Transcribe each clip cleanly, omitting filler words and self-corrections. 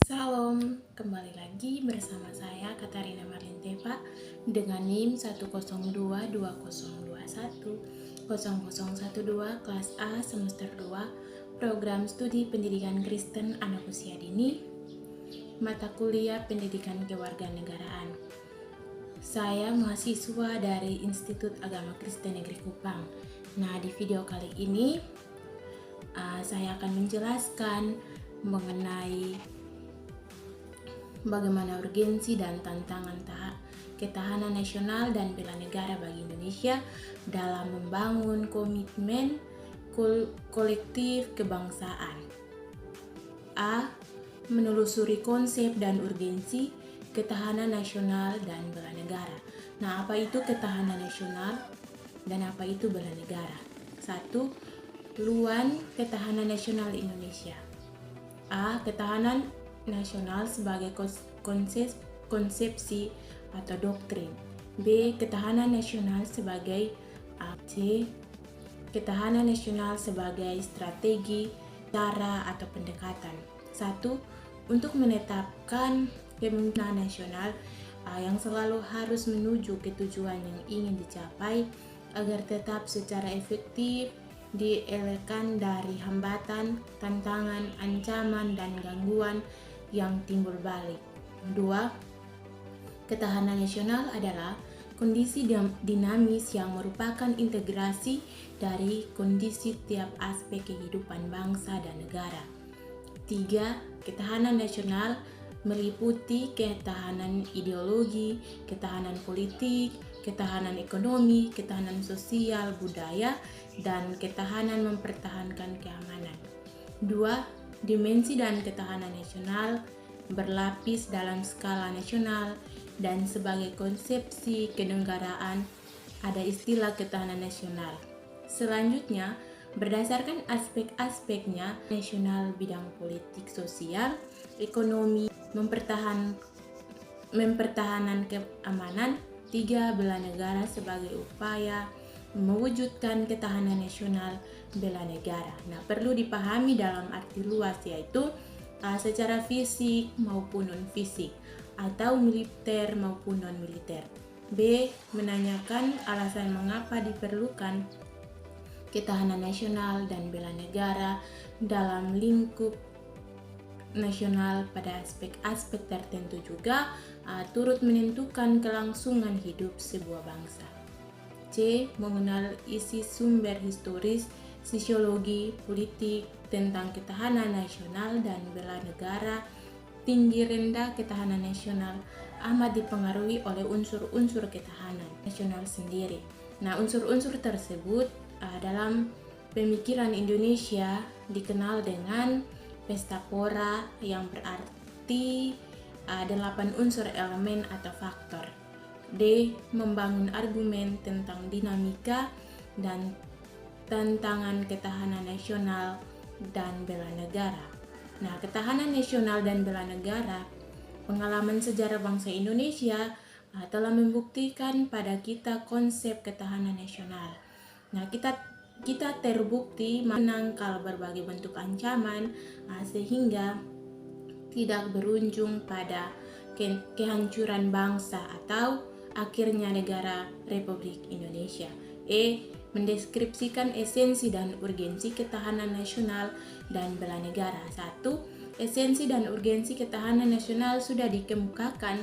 Salam, kembali lagi bersama saya Katarina Marlinteva dengan NIM 10220210012 kelas A semester 2 program studi pendidikan Kristen anak usia dini mata kuliah pendidikan kewarganegaraan. Saya mahasiswa dari Institut Agama Kristen Negeri Kupang. Nah, di video kali ini saya akan menjelaskan mengenai bagaimana urgensi dan tantangan ketahanan nasional dan bela negara bagi Indonesia dalam membangun komitmen kolektif kebangsaan. A. Menelusuri konsep dan urgensi ketahanan nasional dan bela negara. Nah, apa itu ketahanan nasional dan apa itu bela negara? 1. Luan ketahanan nasional Indonesia. A. Ketahanan nasional sebagai konsepsi atau doktrin. B. Ketahanan nasional sebagai C. Ketahanan nasional sebagai strategi, cara atau pendekatan. 1. Untuk menetapkan kepemimpinan nasional yang selalu harus menuju ke tujuan yang ingin dicapai agar tetap secara efektif dielakkan dari hambatan, tantangan, ancaman, dan gangguan yang timbul balik. 2. Ketahanan nasional adalah kondisi dinamis yang merupakan integrasi dari kondisi tiap aspek kehidupan bangsa dan negara. 3. Ketahanan nasional meliputi ketahanan ideologi, ketahanan politik, ketahanan ekonomi, ketahanan sosial, budaya, dan ketahanan mempertahankan keamanan. 2. Dimensi dan ketahanan nasional berlapis dalam skala nasional dan sebagai konsepsi kenegaraan ada istilah ketahanan nasional. Selanjutnya, berdasarkan aspek-aspeknya nasional bidang politik, sosial, ekonomi, mempertahanan keamanan. 3. Bela negara sebagai upaya mewujudkan ketahanan nasional bela negara. Nah, perlu dipahami dalam arti luas yaitu secara fisik maupun non-fisik atau militer maupun non-militer. B. Menanyakan alasan mengapa diperlukan ketahanan nasional dan bela negara dalam lingkup nasional pada aspek-aspek tertentu juga turut menentukan kelangsungan hidup sebuah bangsa. C. Mengenal isi sumber historis, sosiologi, politik tentang ketahanan nasional dan bela negara. Tinggi rendah ketahanan nasional amat dipengaruhi oleh unsur-unsur ketahanan nasional sendiri. Nah, unsur-unsur tersebut dalam pemikiran Indonesia dikenal dengan pesta pora yang berarti 8 unsur elemen atau faktor. D. Membangun argumen tentang dinamika dan tantangan ketahanan nasional dan bela negara. Nah, ketahanan nasional dan bela negara, pengalaman sejarah bangsa Indonesia telah membuktikan pada kita konsep ketahanan nasional. Nah, kita terbukti menangkal berbagai bentuk ancaman sehingga tidak berujung pada kehancuran bangsa atau akhirnya negara Republik Indonesia. E. Mendeskripsikan esensi dan urgensi ketahanan nasional dan bela negara. 1. Esensi dan urgensi ketahanan nasional sudah dikemukakan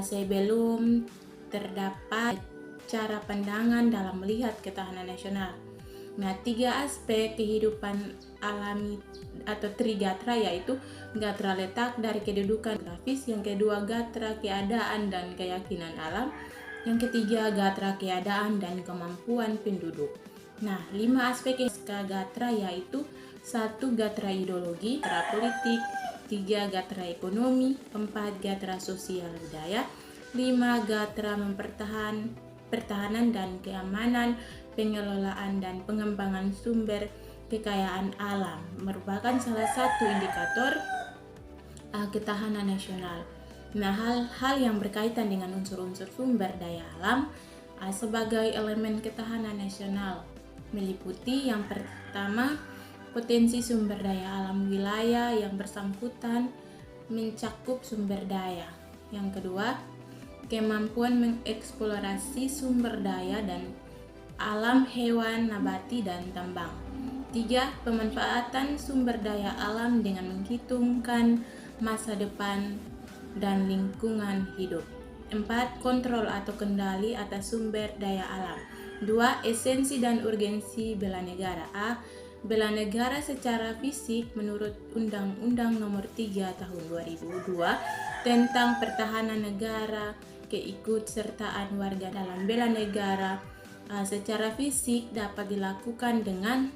sebelum terdapat cara pandangan dalam melihat ketahanan nasional. Nah, 3 aspek kehidupan alami atau 3 gatra yaitu gatra letak dari kedudukan grafis, yang kedua gatra keadaan dan keyakinan alam, yang ketiga gatra keadaan dan kemampuan penduduk. Nah, 5 aspek gatra yaitu 1. Gatra ideologi, gatra politik, 3. Gatra ekonomi, 4. Gatra sosial budaya, 5. Gatra pertahanan dan keamanan, pengelolaan dan pengembangan sumber kekayaan alam merupakan salah satu indikator ketahanan nasional. Nah, hal-hal yang berkaitan dengan unsur-unsur sumber daya alam sebagai elemen ketahanan nasional meliputi yang pertama potensi sumber daya alam wilayah yang bersangkutan mencakup sumber daya. Yang kedua, kemampuan mengeksplorasi sumber daya dan alam hewan, nabati, dan tambang. 3. Pemanfaatan sumber daya alam dengan menghitungkan masa depan dan lingkungan hidup. 4. Kontrol atau kendali atas sumber daya alam. 2. Esensi dan urgensi bela negara. A. Bela negara secara fisik menurut Undang-Undang Nomor 3 Tahun 2002 tentang pertahanan negara, keikutsertaan warga dalam bela negara secara fisik dapat dilakukan dengan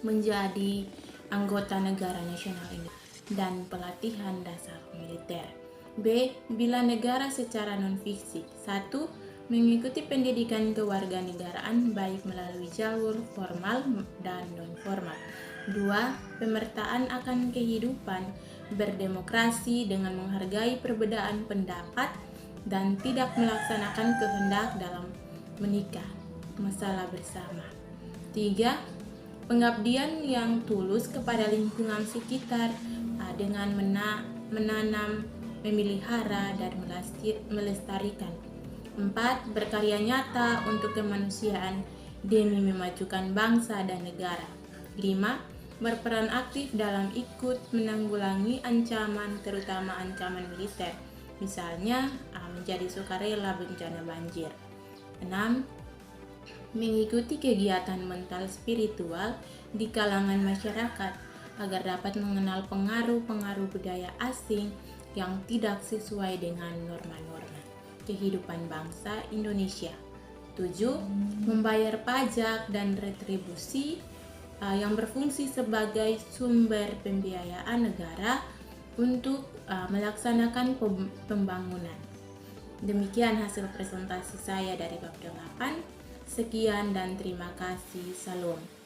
menjadi anggota negara nasional ini dan pelatihan dasar militer. B. Bela negara secara non-fisik. 1. Mengikuti pendidikan kewarganegaraan baik melalui jalur formal dan non-formal. 2. Pemertaan akan kehidupan berdemokrasi dengan menghargai perbedaan pendapat dan tidak melaksanakan kehendak dalam menikah masalah bersama. 3. Pengabdian yang tulus kepada lingkungan sekitar dengan menanam, memelihara, dan melestarikan. 4. Berkarya nyata untuk kemanusiaan demi memajukan bangsa dan negara. 5. Berperan aktif dalam ikut menanggulangi ancaman, terutama ancaman militer, misalnya menjadi sukarela bencana banjir. 6. Mengikuti kegiatan mental spiritual di kalangan masyarakat agar dapat mengenal pengaruh-pengaruh budaya asing yang tidak sesuai dengan norma-norma kehidupan bangsa Indonesia. 7. Membayar pajak dan retribusi yang berfungsi sebagai sumber pembiayaan negara untuk melaksanakan pembangunan. Demikian hasil presentasi saya dari bab 8. Sekian dan terima kasih. Salam.